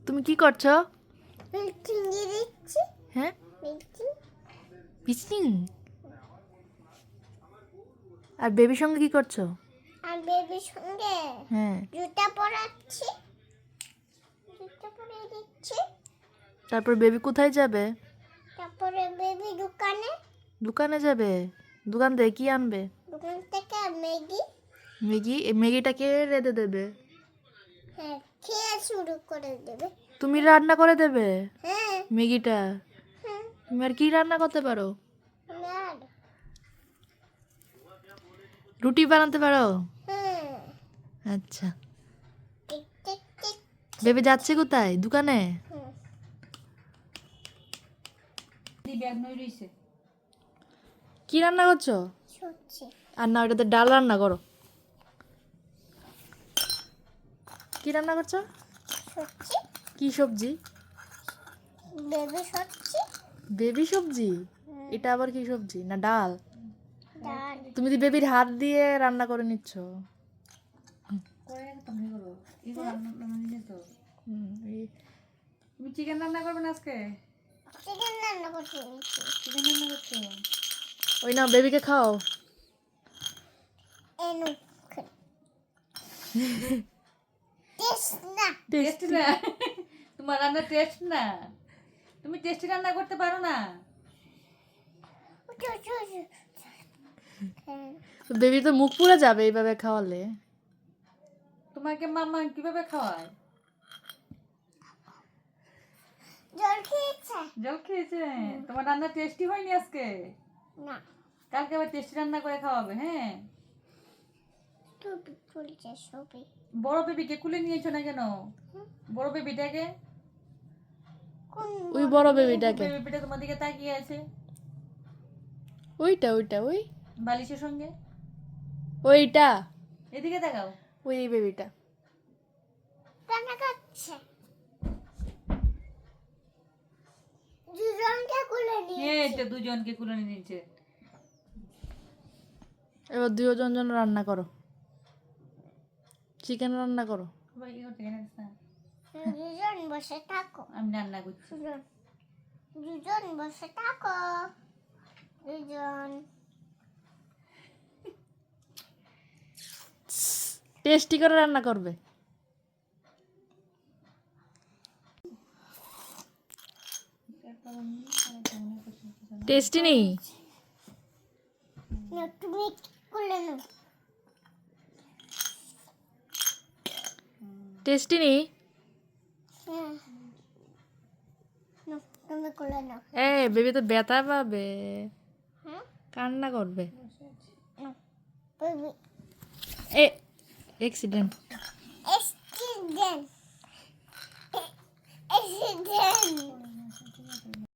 তুমি কি করছো? মিটিং দিচ্ছি। হ্যাঁ, মিটিং পিচিং। আর বেবির সঙ্গে কি করছো? আর বেবির সঙ্গে হ্যাঁ, জুতা পরাচ্ছি। জুতা পরিয়ে দিচ্ছি। তারপর বেবি কোথায় যাবে? তারপরে বেবি দোকানে, দোকানে যাবে। দোকান থেকে কি আনবে? দোকান থেকে ম্যাগি ম্যাগি। এই ম্যাগিটাকে রেঁধে দেবে। হ্যাঁ খেয়ে শুরু করে দেবে। তুমি রান্না করে দেবে হ্যাঁ ম্যাগিটা? হ্যাঁ তুমি আর কি রান্না করতে পারো? আর রুটি বানাতে পারো? হ্যাঁ আচ্ছা। Tick tick tick. বেবি যাচ্ছে কোথায়? দোকানে? হুম, কি রান্না করছো? সত্যি আর না, ওটাতে ডাল রান্না করো। কি রান্না করছো? সত্যি কি সবজি? বেবি সত্যি বেবি সবজি? এটা আবার কি সবজি? না ডাল? ডাল তুমি তো বেবির হাত দিয়ে রান্না করে নিচ্ছ। তুমি চিকেন রান্না করবে না আজকে? চিকেন রান্না করতে নিচ্ছি। চিকেন রান্না করছো? ওই না, বেবিকে খাও। এনু টেস্ট না টেস্ট না? তোমার রান্না টেস্ট না? তুমি টেস্টি রান্না করতে পারো না? উঠো, উঠো, উঠো। হ্যাঁ, বেবির তো মুখ পুড়ে যাবে এইভাবে খাওয়ালে। তোমাকে মামা কিভাবে খাওয়ায়? জল খেয়েছে জল খেয়েছে? তোমার রান্না টেস্টি হয়নি আজকে? না কালকে আবার টেস্টি রান্না করে খাওয়াবে। হ্যাঁ, টুপি খুলছে সবই বড় বেবিকে কুলে নিয়েছো না কেন? বড় বেবিটাকে? কোন ওই বড় বেবিটাকে। বেবিটা তোমার দিকে তাকিয়ে আছে ওইটা ওইটা ওই বালিশের সঙ্গে। ওইটা এদিকে তাকাও। ওই বেবিটা। রান্না করছে দুজনকে খুলে নিয়ে হ্যাঁ, এটা দুজনকে কুলে নিয়েছে। এবার দুজন জন রান্না করো। চিকেন রান্না করো। সবাই কি করতে জানিস না? দুজন বসে থাকো আমি রান্না করছি। দুজন দুজন বসে থাকো দুজন টেস্টি করে রান্না করবে। টেস্টি নেই? না তুমি খুলে নাও টেস্টি নেই? হ্যাঁ না, তুমি খুলে নাও এ বেবি তো ব্যথা পাবে, হ্যাঁ কান্না করবে। না বেবি এ অ্যাক্সিডেন্ট।